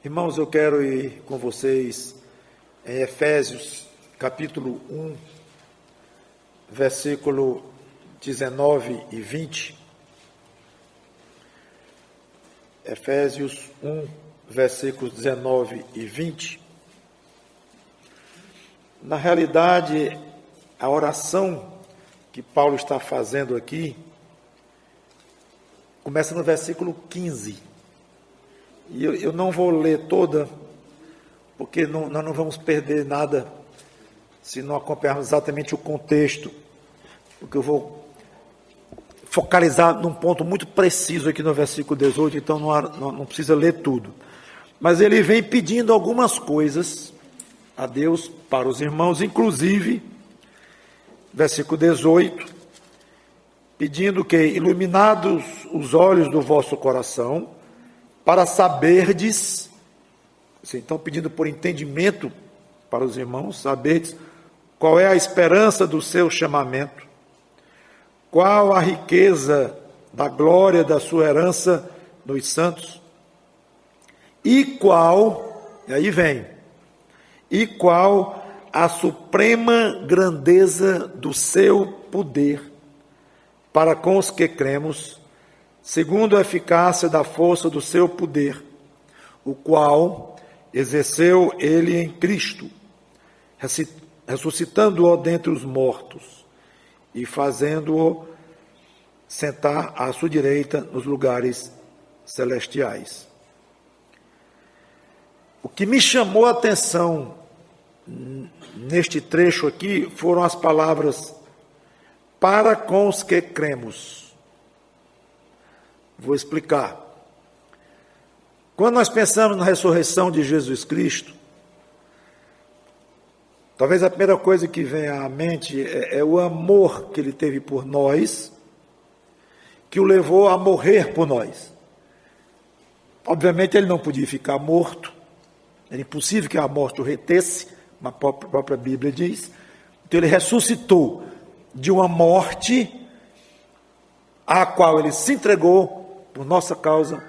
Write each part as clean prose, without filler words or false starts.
Irmãos, eu quero ir com vocês em Efésios, capítulo 1, versículo 19 e 20. Efésios 1, versículos 19 e 20. Na realidade, a oração que Paulo está fazendo aqui começa no versículo 15. E eu não vou ler toda, porque nós não vamos perder nada se não acompanharmos exatamente o contexto, porque eu vou focalizar num ponto muito preciso aqui no versículo 18, então não precisa ler tudo. Mas ele vem pedindo algumas coisas a Deus para os irmãos, inclusive, versículo 18, pedindo que, iluminados os olhos do vosso coração, para saberdes, então pedindo por entendimento para os irmãos, saberdes qual é a esperança do seu chamamento, qual a riqueza da glória da sua herança nos santos, e qual a suprema grandeza do seu poder para com os que cremos, segundo a eficácia da força do seu poder, o qual exerceu ele em Cristo, ressuscitando-o dentre os mortos e fazendo-o sentar à sua direita nos lugares celestiais. O que me chamou a atenção neste trecho aqui foram as palavras para com os que cremos. Vou explicar. Quando nós pensamos na ressurreição de Jesus Cristo, talvez a primeira coisa que vem à mente é o amor que ele teve por nós, que o levou a morrer por nós. Obviamente ele não podia ficar morto, era impossível que a morte o retesse, como a própria Bíblia diz. Então ele ressuscitou de uma morte à qual ele se entregou por nossa causa,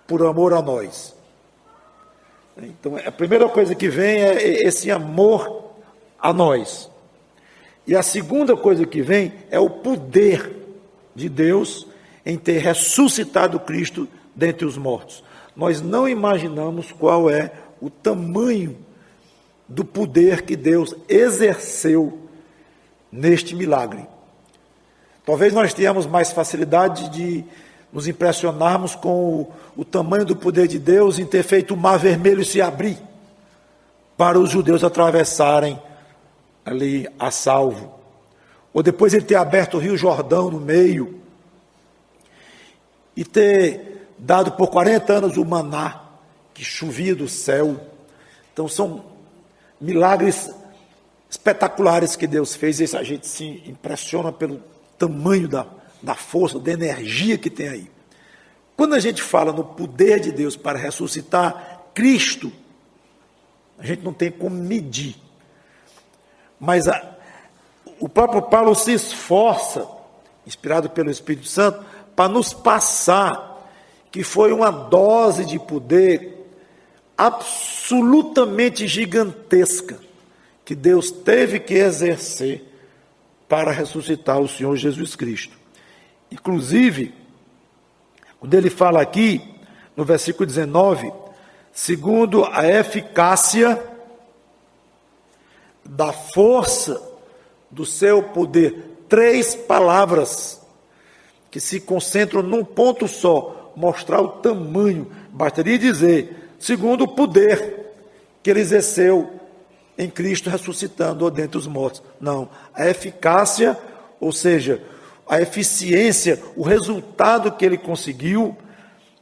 por amor a nós. Então, a primeira coisa que vem é esse amor a nós. E a segunda coisa que vem é o poder de Deus em ter ressuscitado Cristo dentre os mortos. Nós não imaginamos qual é o tamanho do poder que Deus exerceu neste milagre. Talvez nós tenhamos mais facilidade de nos impressionarmos com o tamanho do poder de Deus em ter feito o Mar Vermelho se abrir para os judeus atravessarem ali a salvo. Ou depois ele ter aberto o Rio Jordão no meio e ter dado por 40 anos o maná que chovia do céu. Então são milagres espetaculares que Deus fez, e a gente se impressiona pelo tamanho da força, da energia que tem aí. Quando a gente fala no poder de Deus para ressuscitar Cristo, a gente não tem como medir. Mas o próprio Paulo se esforça, inspirado pelo Espírito Santo, para nos passar que foi uma dose de poder absolutamente gigantesca que Deus teve que exercer para ressuscitar o Senhor Jesus Cristo. Inclusive, quando ele fala aqui, no versículo 19, segundo a eficácia da força do seu poder, 3 palavras que se concentram num ponto só, mostrar o tamanho, bastaria dizer, segundo o poder que ele exerceu em Cristo, ressuscitando-o dentre os mortos. Não, a eficácia, ou seja, a eficiência, o resultado que ele conseguiu,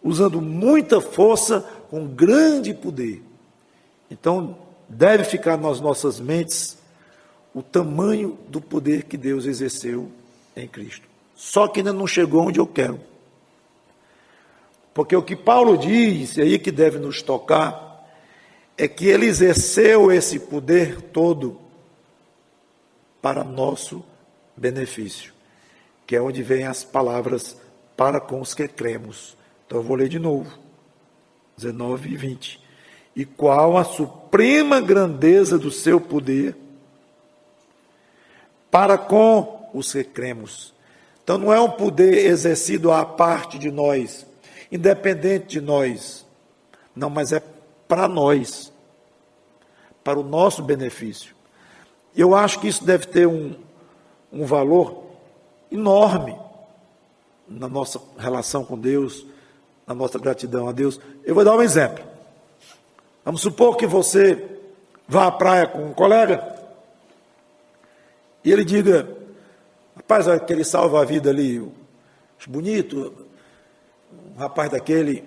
usando muita força, com grande poder. Então, deve ficar nas nossas mentes o tamanho do poder que Deus exerceu em Cristo. Só que ainda não chegou onde eu quero. Porque o que Paulo diz, e aí que deve nos tocar, é que ele exerceu esse poder todo para nosso benefício, que é onde vem as palavras para com os que cremos. Então eu vou ler de novo, 19 e 20. e qual a suprema grandeza do seu poder para com os que cremos. Então não é um poder exercido à parte de nós, independente de nós, não, mas é para nós, para o nosso benefício. Eu acho que isso deve ter um valor enorme na nossa relação com Deus, na nossa gratidão a Deus. Eu vou dar um exemplo. Vamos supor que você vá à praia com um colega e ele diga: rapaz, olha aquele salva-vida ali, acho bonito, um rapaz daquele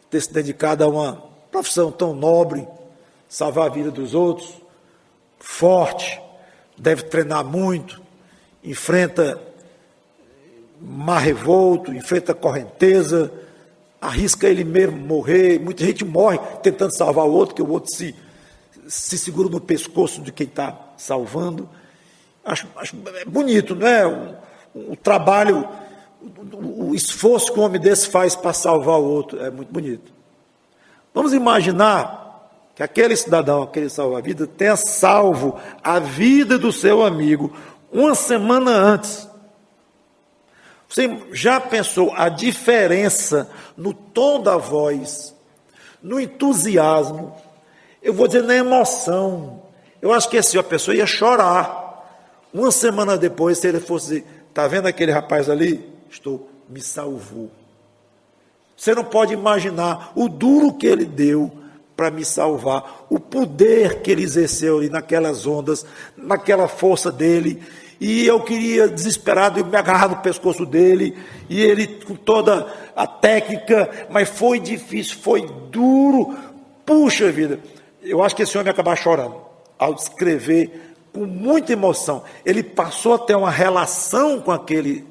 ter se dedicado a uma profissão tão nobre, salvar a vida dos outros, forte, deve treinar muito, enfrenta mar revolto, enfrenta correnteza, arrisca ele mesmo morrer. Muita gente morre tentando salvar o outro, que o outro se segura no pescoço de quem está salvando. Acho bonito, não é? O trabalho, o esforço que um homem desse faz para salvar o outro, é muito bonito. Vamos imaginar que aquele cidadão, aquele salva-vida, tenha salvo a vida do seu amigo uma semana antes. Você já pensou a diferença no tom da voz, no entusiasmo, eu vou dizer na emoção? Eu acho que assim, a pessoa ia chorar. Uma semana depois, se ele fosse dizer: está vendo aquele rapaz ali? Me salvou. Você não pode imaginar o duro que ele deu para me salvar, o poder que ele exerceu ali naquelas ondas, naquela força dele. E eu queria, desesperado, me agarrar no pescoço dele, e ele com toda a técnica, mas foi difícil, foi duro. Puxa vida, eu acho que esse homem ia acabar chorando ao descrever com muita emoção. Ele passou a ter uma relação com aquele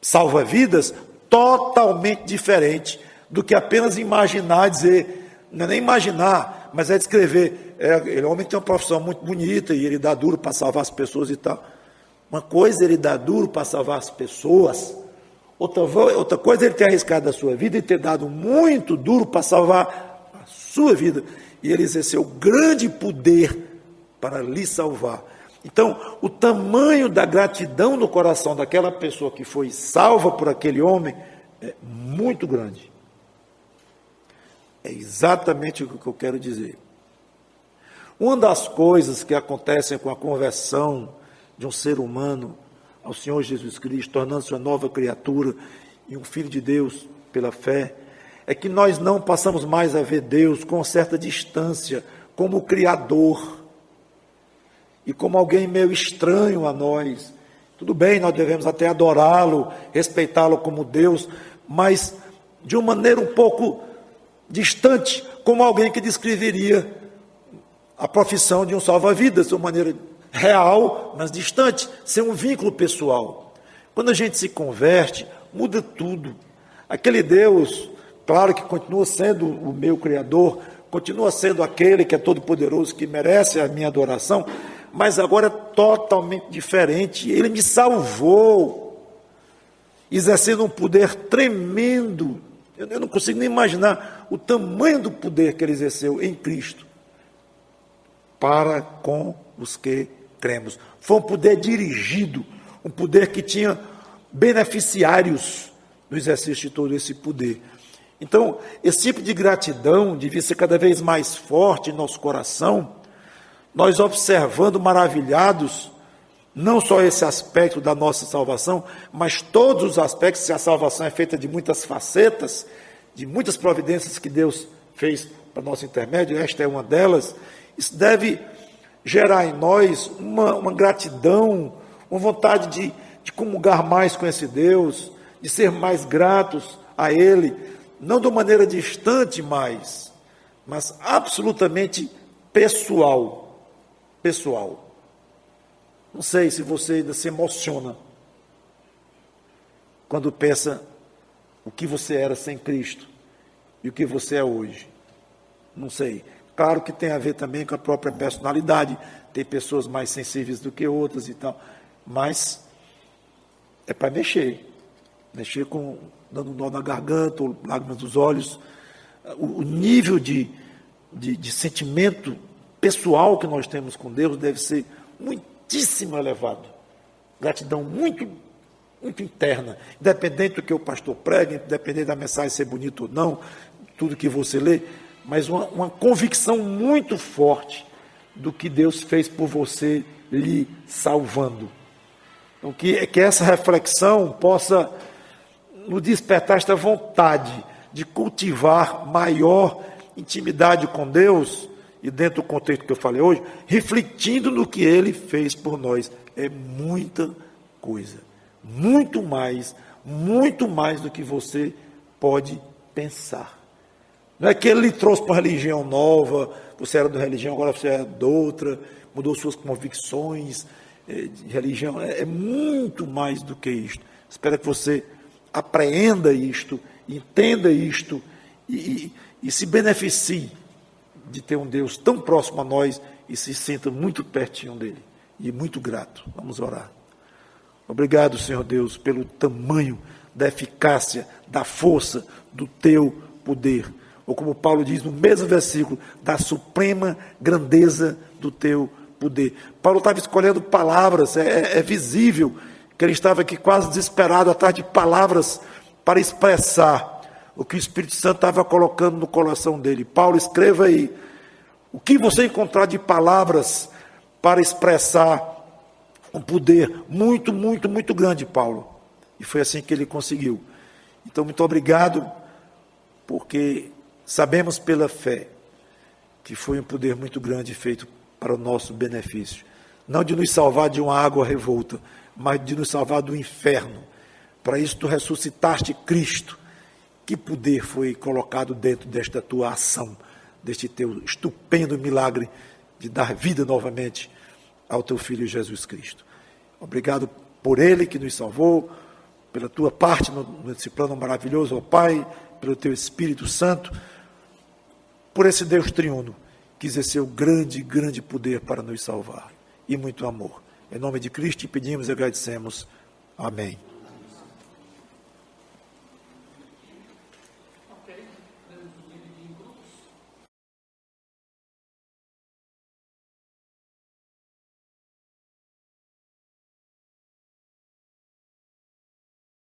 salva-vidas totalmente diferente do que apenas imaginar, dizer, não é nem imaginar, mas é descrever. Ele homem tem uma profissão muito bonita e ele dá duro para salvar as pessoas e tal. Uma coisa ele dá duro para salvar as pessoas, outra coisa ele ter arriscado a sua vida e ter dado muito duro para salvar a sua vida. E ele exerceu grande poder para lhe salvar. Então, o tamanho da gratidão no coração daquela pessoa que foi salva por aquele homem é muito grande. É exatamente o que eu quero dizer. Uma das coisas que acontecem com a conversão de um ser humano ao Senhor Jesus Cristo, tornando-se uma nova criatura e um filho de Deus pela fé, é que nós não passamos mais a ver Deus com certa distância, como o Criador, e como alguém meio estranho a nós. Tudo bem, nós devemos até adorá-lo, respeitá-lo como Deus, mas de uma maneira um pouco distante, como alguém que descreveria a profissão de um salva-vidas, de uma maneira real, mas distante, sem um vínculo pessoal. Quando a gente se converte, muda tudo. Aquele Deus, claro que continua sendo o meu Criador, continua sendo aquele que é todo-poderoso, que merece a minha adoração, mas agora é totalmente diferente. Ele me salvou, exercendo um poder tremendo. Eu não consigo nem imaginar o tamanho do poder que ele exerceu em Cristo para com os que cremos. Foi um poder dirigido, um poder que tinha beneficiários no exercício de todo esse poder. Então, esse tipo de gratidão devia ser cada vez mais forte em nosso coração, nós observando maravilhados, não só esse aspecto da nossa salvação, mas todos os aspectos, se a salvação é feita de muitas facetas, de muitas providências que Deus fez para nosso intermédio, esta é uma delas. Isso deve gerar em nós uma gratidão, uma vontade de comungar mais com esse Deus, de ser mais gratos a Ele, não de uma maneira distante mais, mas absolutamente pessoal. Não sei se você ainda se emociona quando pensa o que você era sem Cristo e o que você é hoje. Não sei. Claro que tem a ver também com a própria personalidade. Tem pessoas mais sensíveis do que outras e tal. Mas é para mexer com dando um nó na garganta, ou lágrimas dos olhos. O nível de de sentimento pessoal que nós temos com Deus deve ser muitíssimo elevado. Gratidão muito interna, independente do que o pastor prega, independente da mensagem ser bonita ou não, tudo que você lê, mas uma convicção muito forte do que Deus fez por você, lhe salvando. Então, que essa reflexão possa nos despertar esta vontade de cultivar maior intimidade com Deus, e dentro do contexto que eu falei hoje, refletindo no que Ele fez por nós. É muita coisa, muito mais do que você pode pensar. Não é que Ele lhe trouxe para uma religião nova, você era de uma religião, agora você é de outra, mudou suas convicções de religião. É muito mais do que isto. Espero que você apreenda isto, entenda isto e se beneficie de ter um Deus tão próximo a nós e se sinta muito pertinho dele. E muito grato. Vamos orar. Obrigado, Senhor Deus, pelo tamanho da eficácia, da força do teu poder. Ou como Paulo diz no mesmo versículo, da suprema grandeza do teu poder. Paulo estava escolhendo palavras, é visível que ele estava aqui quase desesperado atrás de palavras para expressar o que o Espírito Santo estava colocando no coração dele. Paulo, escreva aí o que você encontrar de palavras para expressar um poder muito grande, Paulo. E foi assim que ele conseguiu. Então, muito obrigado, porque sabemos pela fé que foi um poder muito grande feito para o nosso benefício. Não de nos salvar de uma água revolta, mas de nos salvar do inferno. Para isso, tu ressuscitaste Cristo. Que poder foi colocado dentro desta tua ação, deste teu estupendo milagre de dar vida novamente ao teu Filho Jesus Cristo. Obrigado por Ele que nos salvou, pela tua parte nesse plano maravilhoso, ó Pai, pelo teu Espírito Santo, por esse Deus triuno, que exerceu grande poder para nos salvar, e muito amor. Em nome de Cristo te pedimos e agradecemos. Amém.